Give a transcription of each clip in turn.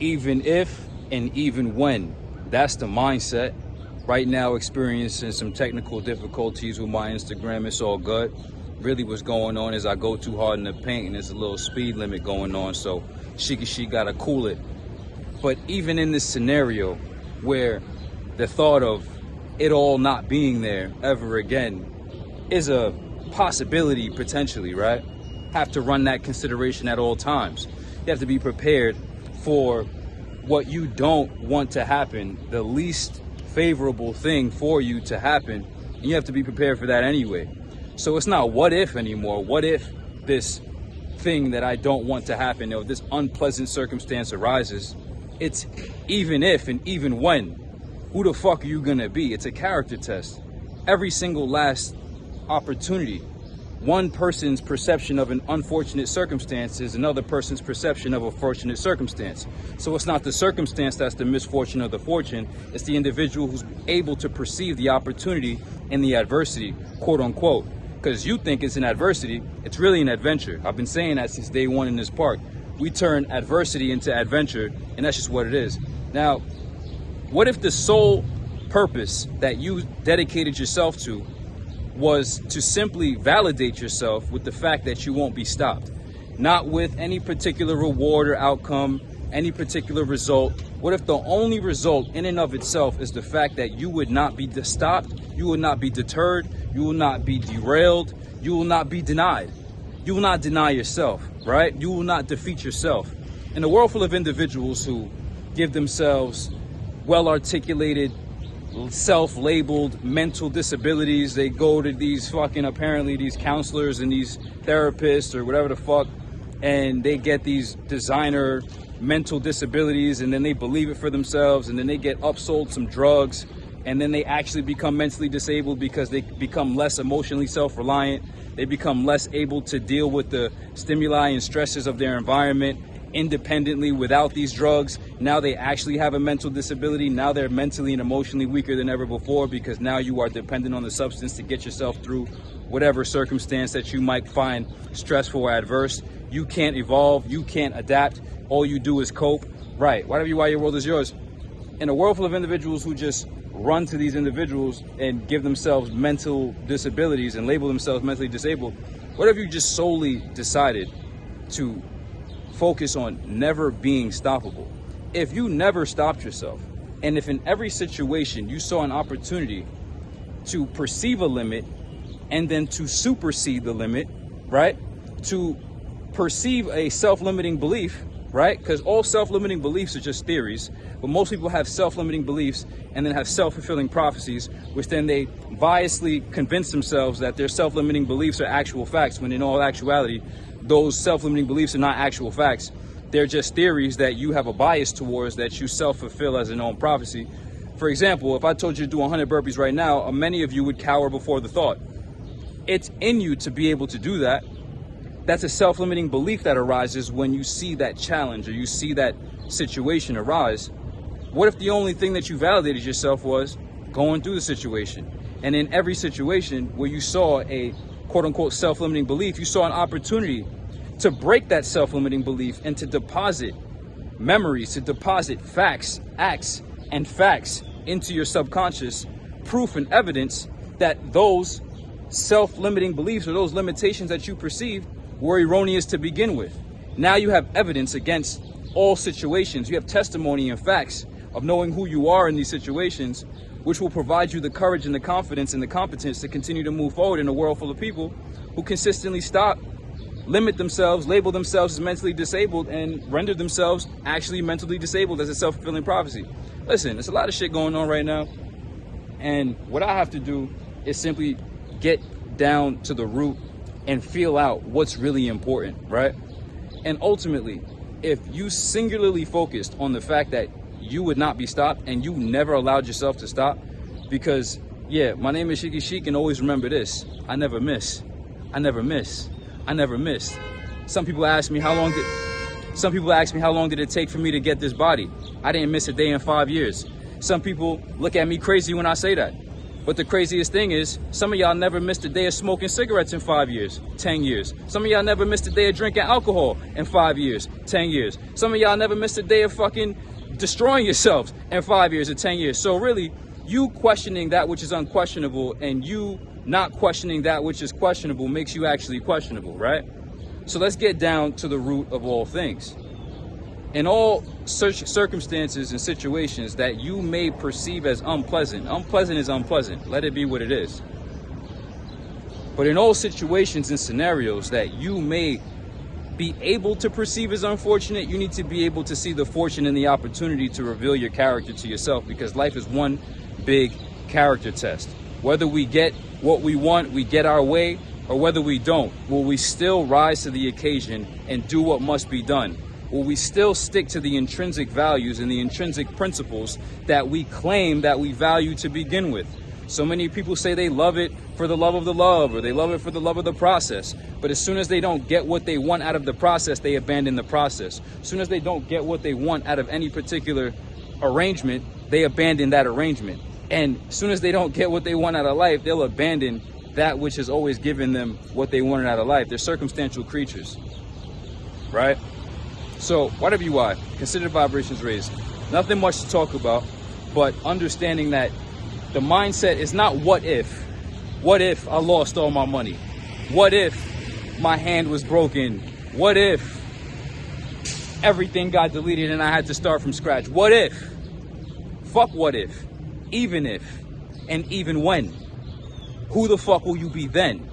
even if and even when. That's the mindset. Right now, experiencing some technical difficulties with my Instagram. It's all good. Really what's going on is I go too hard in the paint and there's a little speed limit going on, so Sheikhy Chic gotta cool it. But even in this scenario where the thought of it all not being there ever again is a possibility potentially, right? Have to run that consideration at all times. You have to be prepared for what you don't want to happen, the least favorable thing for you to happen, and you have to be prepared for that anyway. So it's not what if anymore. What if this thing that I don't want to happen, or this unpleasant circumstance arises? It's even if and even when. Who the fuck are you gonna be? It's a character test. Every single last opportunity. One person's perception of an unfortunate circumstance is another person's perception of a fortunate circumstance. So it's not the circumstance that's the misfortune or the fortune. It's the individual who's able to perceive the opportunity in the adversity, quote unquote. Because you think it's an adversity, it's really an adventure. I've been saying that since day one in this park. We turn adversity into adventure, and that's just what it is. Now, what if the sole purpose that you dedicated yourself to was to simply validate yourself with the fact that you won't be stopped? Not with any particular reward or outcome, any particular result. What if the only result in and of itself is the fact that you would not be stopped, you will not be deterred, you will not be derailed, you will not be denied. You will not deny yourself, right? You will not defeat yourself. In a world full of individuals who give themselves well-articulated, self-labeled mental disabilities, they go to these apparently these counselors and these therapists or whatever the fuck, and they get these designer mental disabilities, and then they believe it for themselves, and then they get upsold some drugs, and then they actually become mentally disabled because they become less emotionally self-reliant. They become less able to deal with the stimuli and stresses of their environment independently without these drugs. Now they actually have a mental disability. Now they're mentally and emotionally weaker than ever before because now you are dependent on the substance to get yourself through whatever circumstance that you might find stressful or adverse. You can't evolve. You can't adapt. All you do is cope. Right. Whatever you are, your world is yours. In a world full of individuals who just run to these individuals and give themselves mental disabilities and label themselves mentally disabled, what if you just solely decided to focus on never being stoppable? If you never stopped yourself, and if in every situation you saw an opportunity to perceive a limit and then to supersede the limit, right? To perceive a self-limiting belief, right? Because all self-limiting beliefs are just theories, but most people have self-limiting beliefs and then have self-fulfilling prophecies, which then they biasly convince themselves that their self-limiting beliefs are actual facts, when in all actuality, those self-limiting beliefs are not actual facts. They're just theories that you have a bias towards that you self-fulfill as an own prophecy. For example, if I told you to do 100 burpees right now, many of you would cower before the thought. It's in you to be able to do that. That's a self-limiting belief that arises when you see that challenge or you see that situation arise. What if the only thing that you validated yourself was going through the situation? And in every situation where you saw a quote-unquote self-limiting belief, you saw an opportunity to break that self-limiting belief and to deposit memories, to deposit facts, acts, and facts into your subconscious, proof and evidence that those self-limiting beliefs or those limitations that you perceived were erroneous to begin with. Now you have evidence against all situations. You have testimony and facts of knowing who you are in these situations, which will provide you the courage and the confidence and the competence to continue to move forward in a world full of people who consistently stop, limit themselves, label themselves as mentally disabled, and render themselves actually mentally disabled as a self-fulfilling prophecy. Listen, there's a lot of shit going on right now, and what I have to do is simply get down to the root and feel out what's really important, right? And ultimately, if you singularly focused on the fact that you would not be stopped and you never allowed yourself to stop, because yeah, my name is Sheikhy Chic, and always remember this: I never miss. I never miss. I never missed. Some people ask me how long did it take for me to get this body? I didn't miss a day in 5 years. Some people look at me crazy when I say that. But the craziest thing is, some of y'all never missed a day of smoking cigarettes in 5 years, 10 years. Some of y'all never missed a day of drinking alcohol in 5 years, 10 years. Some of y'all never missed a day of fucking destroying yourselves in 5 years or 10 years. So really, you questioning that which is unquestionable and you not questioning that which is questionable makes you actually questionable, right? So let's get down to the root of all things. In all circumstances and situations that you may perceive as unpleasant, unpleasant is unpleasant. Let it be what it is. But in all situations and scenarios that you may be able to perceive as unfortunate, you need to be able to see the fortune and the opportunity to reveal your character to yourself, because life is one big character test. Whether we get what we want, we get our way, or whether we don't, will we still rise to the occasion and do what must be done? Will we still stick to the intrinsic values and the intrinsic principles that we claim that we value to begin with? So many people say they love it for the love of the love, or they love it for the love of the process. But as soon as they don't get what they want out of the process, they abandon the process. As soon as they don't get what they want out of any particular arrangement, they abandon that arrangement. And as soon as they don't get what they want out of life, they'll abandon that which has always given them what they wanted out of life. They're circumstantial creatures, right? So whatever you are, consider vibrations raised. Nothing much to talk about, but understanding that the mindset is not what if. What if I lost all my money? What if my hand was broken? What if everything got deleted and I had to start from scratch? What if? Fuck what if. Even if. And even when. Who the fuck will you be then?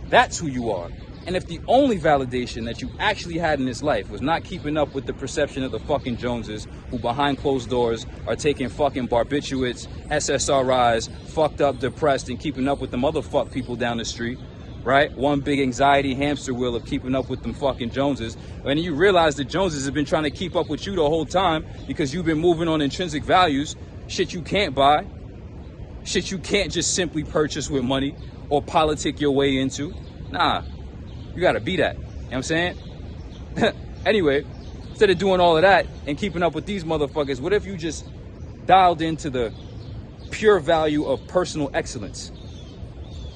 That's who you are. And if the only validation that you actually had in this life was not keeping up with the perception of the fucking Joneses, who behind closed doors are taking fucking barbiturates, SSRIs, fucked up, depressed, and keeping up with the motherfuck people down the street, right? One big anxiety hamster wheel of keeping up with them fucking Joneses. And you realize the Joneses have been trying to keep up with you the whole time because you've been moving on intrinsic values, shit you can't buy, shit you can't just simply purchase with money or politic your way into. Nah. You gotta be that. You know what I'm saying? Anyway, instead of doing all of that and keeping up with these motherfuckers, what if you just dialed into the pure value of personal excellence?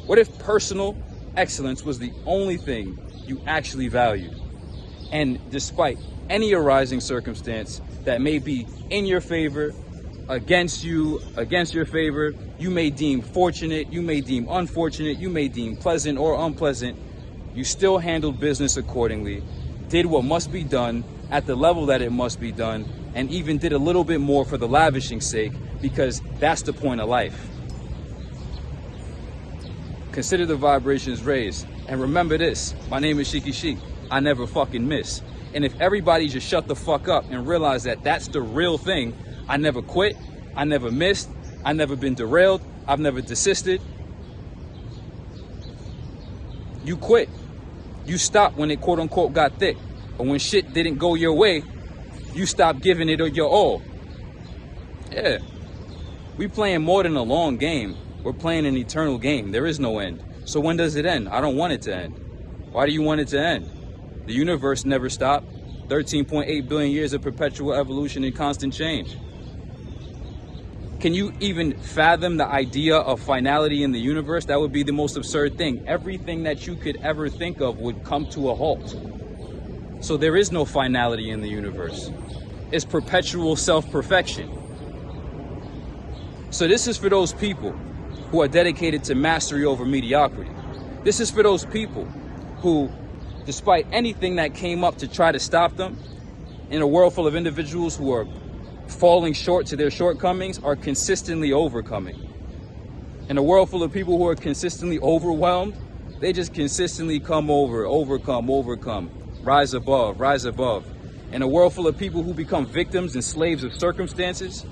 What if personal excellence was the only thing you actually valued? And despite any arising circumstance that may be in your favor, against you, against your favor, you may deem fortunate, you may deem unfortunate, you may deem pleasant or unpleasant, you still handled business accordingly, did what must be done at the level that it must be done, and even did a little bit more for the lavishing sake, because that's the point of life. Consider the vibrations raised. And remember this, my name is Sheikhy Chic. I never fucking miss. And if everybody just shut the fuck up and realize that that's the real thing, I never quit, I never missed, I never been derailed, I've never desisted. You quit. You stopped when it quote unquote got thick. Or when shit didn't go your way, you stopped giving it your all. Yeah. We playing more than a long game. We're playing an eternal game. There is no end. So when does it end? I don't want it to end. Why do you want it to end? The universe never stopped. 13.8 billion years of perpetual evolution and constant change. Can you even fathom the idea of finality in the universe? That would be the most absurd thing. Everything that you could ever think of would come to a halt. So there is no finality in the universe. It's perpetual self-perfection. So this is for those people who are dedicated to mastery over mediocrity. This is for those people who, despite anything that came up to try to stop them, in a world full of individuals who are falling short to their shortcomings, are consistently overcoming. In a world full of people who are consistently overwhelmed, they just consistently overcome, rise above. In a world full of people who become victims and slaves of circumstances,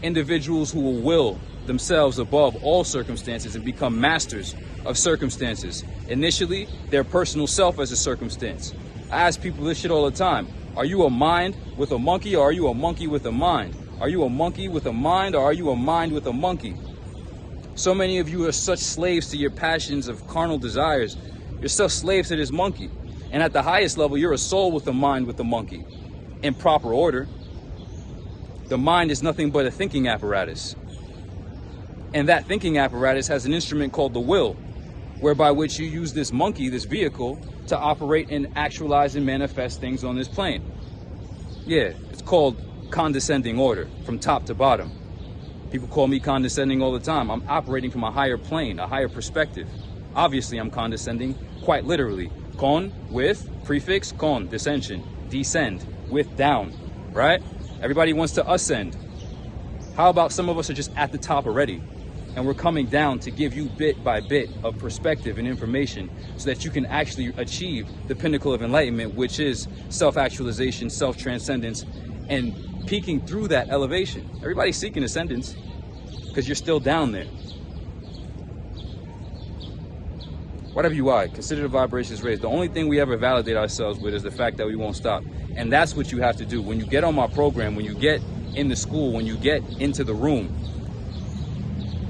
individuals who will will themselves above all circumstances and become masters of circumstances. Initially, their personal self as a circumstance. I ask people this shit all the time. Are you a mind with a monkey, or are you a monkey with a mind? Are you a monkey with a mind, or are you a mind with a monkey? So many of you are such slaves to your passions of carnal desires. You're such slaves to this monkey. And at the highest level, you're a soul with a mind with a monkey. In proper order. The mind is nothing but a thinking apparatus. And that thinking apparatus has an instrument called the will, whereby which you use this monkey, this vehicle, to operate and actualize and manifest things on this plane. Yeah, it's called condescending order from top to bottom. People call me condescending all the time. I'm operating from a higher plane, a higher perspective. Obviously, I'm condescending quite literally. Con, with, prefix, con, descension, descend, with, down, right? Everybody wants to ascend. How about some of us are just at the top already? And we're coming down to give you bit by bit of perspective and information so that you can actually achieve the pinnacle of enlightenment, which is self-actualization, self-transcendence, and peeking through that elevation. Everybody's seeking ascendance because you're still down there. Whatever you are, consider the vibrations raised. The only thing we ever validate ourselves with is the fact that we won't stop. And that's what you have to do. When you get on my program, when you get in the school, when you get into the room,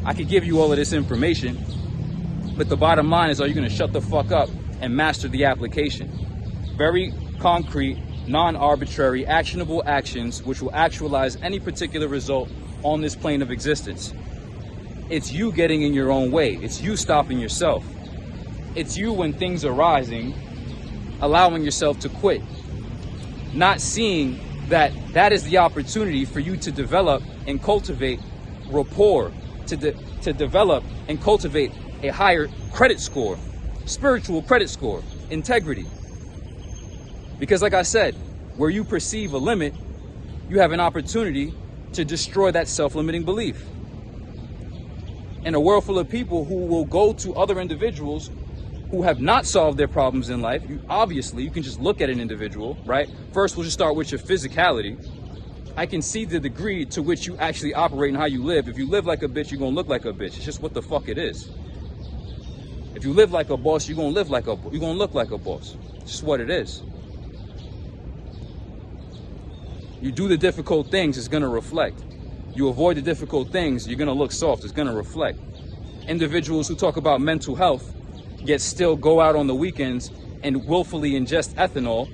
I could give you all of this information, but the bottom line is, are you going to shut the fuck up and master the application? Very concrete, non-arbitrary, actionable actions which will actualize any particular result on this plane of existence. It's you getting in your own way. It's you stopping yourself. It's you, when things are rising, allowing yourself to quit. Not seeing that that is the opportunity for you to develop and cultivate rapport, to develop and cultivate a higher credit score, spiritual credit score, integrity. Because like I said, where you perceive a limit, you have an opportunity to destroy that self-limiting belief. In a world full of people who will go to other individuals who have not solved their problems in life, obviously you can just look at an individual, right? First, we'll just start with your physicality. I can see the degree to which you actually operate and how you live. If you live like a bitch, you're gonna look like a bitch. It's just what the fuck it is. If you live like a boss, you're gonna look like a boss. It's just what it is. You do the difficult things, it's gonna reflect. You avoid the difficult things, you're gonna look soft, it's gonna reflect. Individuals who talk about mental health, yet still go out on the weekends and willfully ingest ethanol,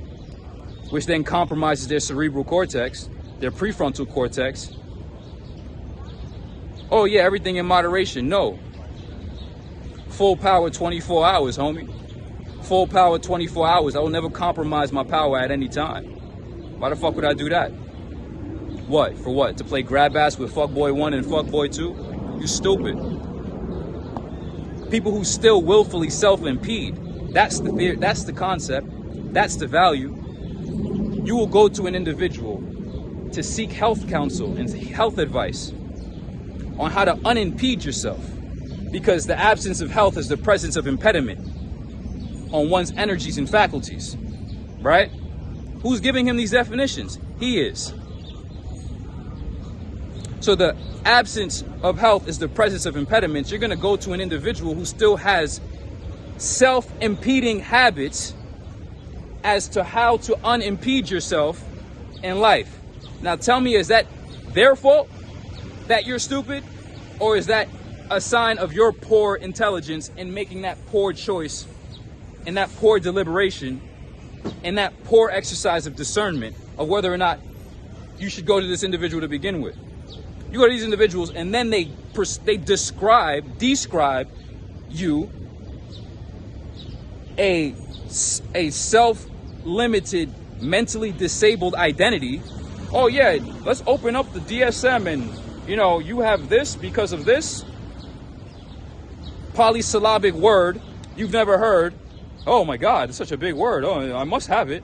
which then compromises their cerebral cortex, their prefrontal cortex. Oh yeah, everything in moderation. No. Full power 24 hours, homie. Full power 24 hours. I will never compromise my power at any time. Why the fuck would I do that? What? For what? To play grab ass with fuckboy 1 and fuckboy 2? You stupid. People who still willfully self-impede. That's the concept. That's the value. You will go to an individual to seek health counsel and health advice on how to unimpede yourself, because the absence of health is the presence of impediment on one's energies and faculties, right? Who's giving him these definitions? He is. So the absence of health is the presence of impediments. You're going to go to an individual who still has self-impeding habits as to how to unimpede yourself in life. Now tell me, is that their fault that you're stupid? Or is that a sign of your poor intelligence in making that poor choice and that poor deliberation and that poor exercise of discernment of whether or not you should go to this individual to begin with? You go to these individuals and then they describe you a self-limited, mentally disabled identity. Oh yeah, let's open up the DSM and, you know, you have this because of this polysyllabic word you've never heard. Oh my God, it's such a big word. Oh, I must have it,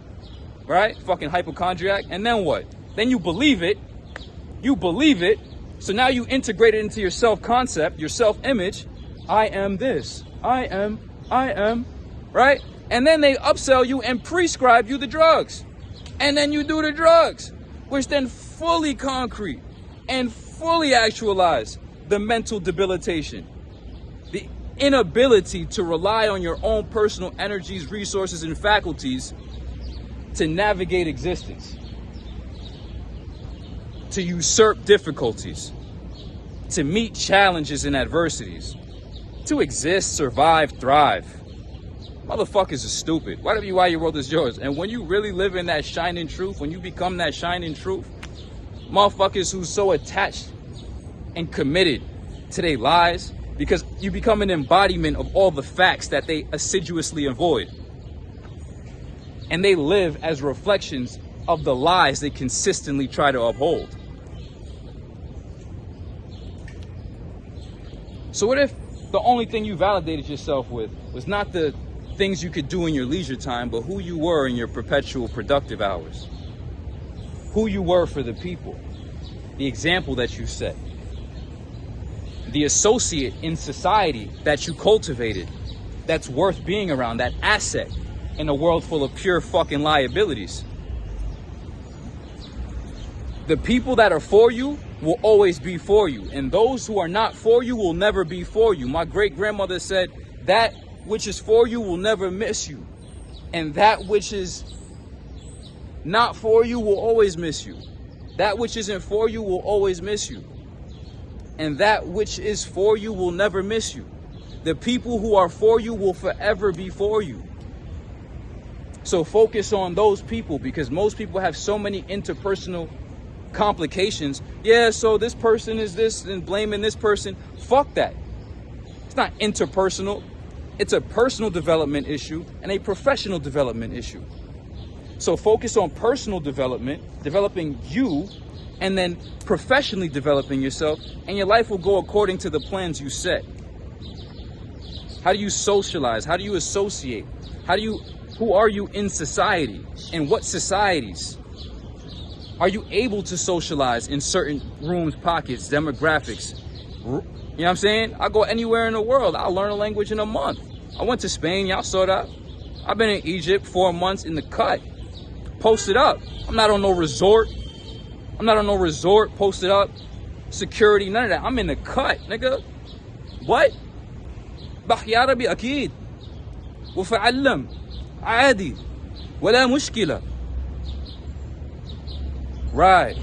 right? Fucking hypochondriac. And then what? Then you believe it. You believe it. So now you integrate it into your self-concept, your self-image. I am this. I am, right? And then they upsell you and prescribe you the drugs. And then you do the drugs, which then fully concrete and fully actualize the mental debilitation, the inability to rely on your own personal energies, resources, and faculties to navigate existence, to usurp difficulties, to meet challenges and adversities, to exist, survive, thrive. Motherfuckers are stupid. Whatever you are, your world is yours. And when you really live in that shining truth, when you become that shining truth, motherfuckers who's so attached and committed to their lies, because you become an embodiment of all the facts that they assiduously avoid. And they live as reflections of the lies they consistently try to uphold. So what if the only thing you validated yourself with was not the things you could do in your leisure time, but who you were in your perpetual productive hours? Who you were for the people, the example that you set, the associate in society that you cultivated, that's worth being around, that asset in a world full of pure fucking liabilities. The people that are for you will always be for you, and those who are not for you will never be for you. My great grandmother said, that which is for you will never miss you, and that which is not for you will always miss you. That which isn't for you will always miss you, and that which is for you will never miss you. The people who are for you will forever be for you. So focus on those people, because most people have so many interpersonal complications. Yeah, so this person is this, and blaming this person. Fuck that. It's not interpersonal. It's a personal development issue and a professional development issue. So focus on personal development, developing you, and then professionally developing yourself, and your life will go according to the plans you set. How do you socialize? How do you associate? Who are you in society? In what societies? Are you able to socialize in certain rooms, pockets, demographics? You know what I'm saying? I go anywhere in the world. I'll learn a language in a month. I went to Spain. Y'all saw that. I've been in Egypt 4 months in the cut. Posted up. I'm not on no resort. Posted up. Security, none of that. I'm in the cut, nigga. What? بحكي عربي أكيد. وفعلم. عادي. ولا مشكلة. Right.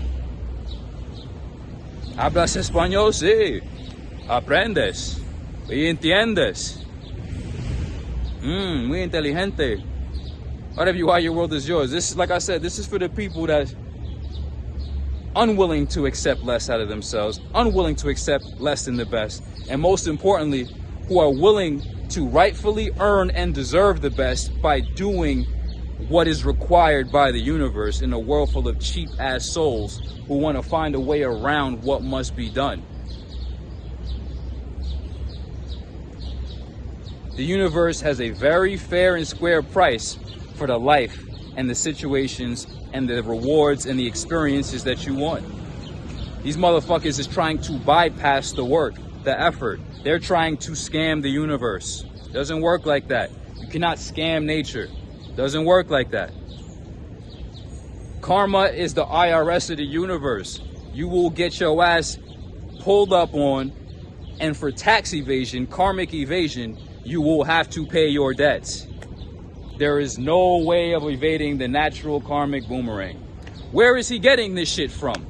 Hablas español, sí. Aprendes. Y entiendes. Muy inteligente. Whatever you are, your world is yours. This, like I said, this is for the people that unwilling to accept less out of themselves, unwilling to accept less than the best, and most importantly, who are willing to rightfully earn and deserve the best by doing what is required by the universe in a world full of cheap-ass souls who want to find a way around what must be done. The universe has a very fair and square price for the life and the situations and the rewards and the experiences that you want. These motherfuckers is trying to bypass the work, the effort. They're trying to scam the universe. Doesn't work like that. You cannot scam nature. Doesn't work like that. Karma is the IRS of the universe. You will get your ass pulled up on, and for tax evasion, karmic evasion, you will have to pay your debts. There is no way of evading the natural karmic boomerang. Where is he getting this shit from?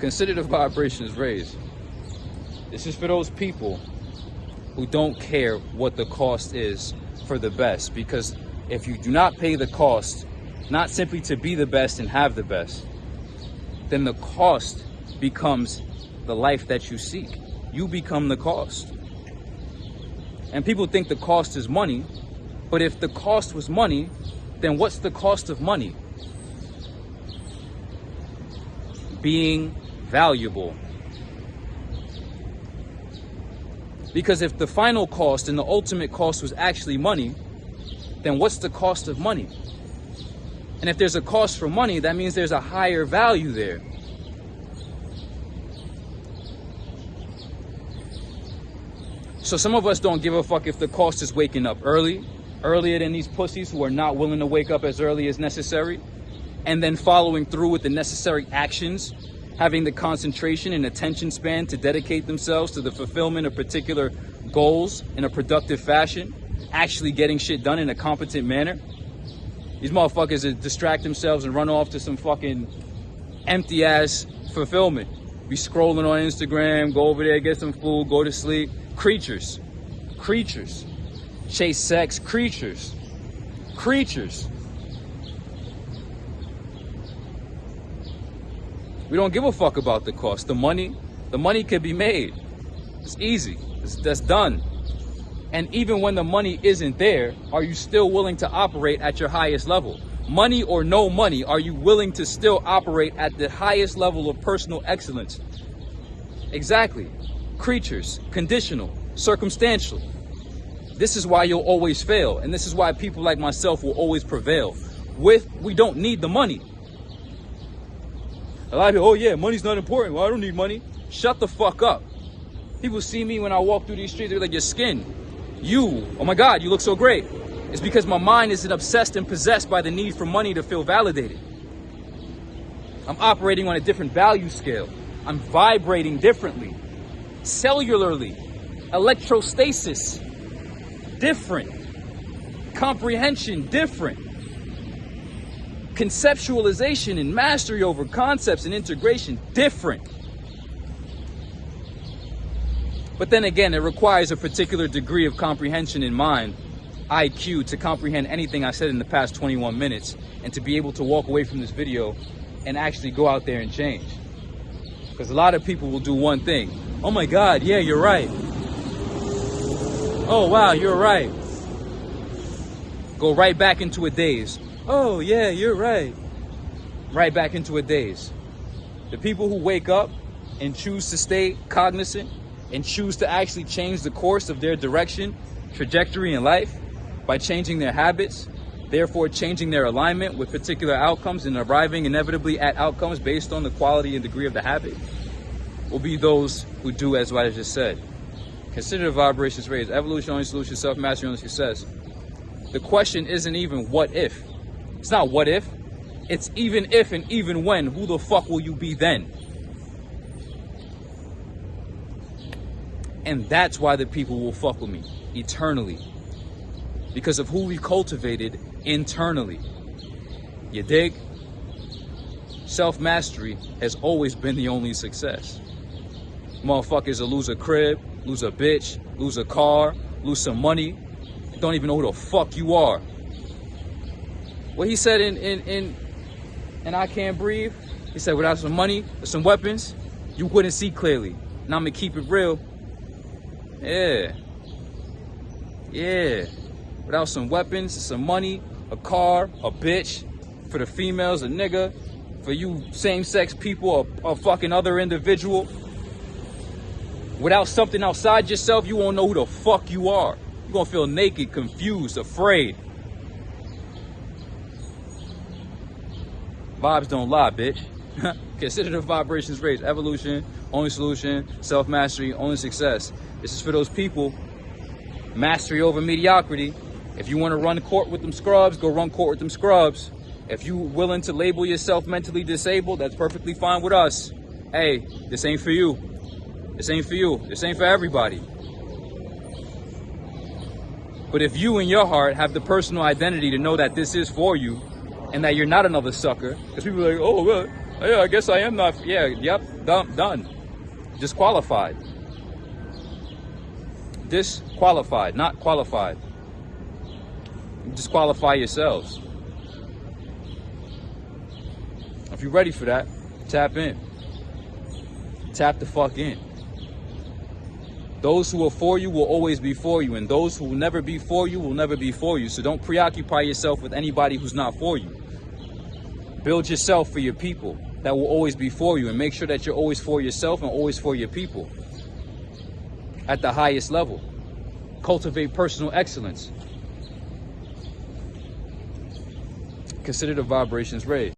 Consider the vibrations raised. This is for those people who don't care what the cost is for the best, because if you do not pay the cost, not simply to be the best and have the best, then the cost becomes the life that you seek. You become the cost. And people think the cost is money, but if the cost was money, then what's the cost of money? Being valuable. Because if the final cost and the ultimate cost was actually money, then what's the cost of money? And if there's a cost for money, that means there's a higher value there. So some of us don't give a fuck if the cost is waking up earlier than these pussies who are not willing to wake up as early as necessary, and then following through with the necessary actions, having the concentration and attention span to dedicate themselves to the fulfillment of particular goals in a productive fashion, actually getting shit done in a competent manner. These motherfuckers that distract themselves and run off to some fucking empty ass fulfillment. Be scrolling on Instagram, go over there, get some food, go to sleep. Creatures. Chase sex, creatures. Creatures. We don't give a fuck about the cost. The money can be made. It's easy. That's done. And even when the money isn't there, are you still willing to operate at your highest level? Money or no money, are you willing to still operate at the highest level of personal excellence? Exactly. Creatures, conditional, circumstantial. This is why you'll always fail. And this is why people like myself will always prevail. We don't need the money. A lot of people, oh yeah, money's not important. Well, I don't need money. Shut the fuck up. People see me when I walk through these streets, they're like, your skin. You, oh my God, you look so great. It's because my mind isn't obsessed and possessed by the need for money to feel validated. I'm operating on a different value scale. I'm vibrating differently. Cellularly. Electrostasis. Different. Comprehension, different. Conceptualization and mastery over concepts and integration, different. But then again, it requires a particular degree of comprehension in mind, IQ, to comprehend anything I said in the past 21 minutes and to be able to walk away from this video and actually go out there and change. Because a lot of people will do one thing. Oh my God, yeah, you're right. Oh wow, you're right. Go right back into a daze. Oh yeah, you're right. Right back into a daze. The people who wake up and choose to stay cognizant and choose to actually change the course of their direction, trajectory in life by changing their habits, therefore changing their alignment with particular outcomes and arriving inevitably at outcomes based on the quality and degree of the habit, will be those who do as what I just said. Consider the vibrations raised. Evolution, only solution. Self-mastery, only success. The question isn't even what if. It's not what if. It's even if and even when. Who the fuck will you be then? And that's why the people will fuck with me eternally. Because of who we cultivated internally. You dig? Self-mastery has always been the only success. Motherfuckers will lose a crib, lose a bitch, lose a car, lose some money, don't even know who the fuck you are. What he said in I Can't Breathe, he said without some money or some weapons, you wouldn't see clearly. And I'm gonna keep it real. Yeah. Without some weapons, some money, a car, a bitch, for the females, a nigga, for you same-sex people, a fucking other individual. Without something outside yourself, you won't know who the fuck you are. You're gonna feel naked, confused, afraid. Vibes don't lie, bitch. Consider the vibrations raised. Evolution, only solution. Self-mastery, only success. This is for those people. Mastery over mediocrity. If you want to run court with them scrubs, go run court with them scrubs. If you willing to label yourself mentally disabled, that's perfectly fine with us. Hey, this ain't for you. This ain't for you. This ain't for everybody. But if you in your heart have the personal identity to know that this is for you and that you're not another sucker, because people are like, oh, well, yeah, I guess I am not. Yeah, yep, done. Disqualified. Disqualified, not qualified. Disqualify yourselves. If you're ready for that, tap in. Tap the fuck in. Those who are for you will always be for you, and those who will never be for you will never be for you. So don't preoccupy yourself with anybody who's not for you. Build yourself for your people that will always be for you, and make sure that you're always for yourself and always for your people at the highest level. Cultivate personal excellence. Consider the vibrations raised.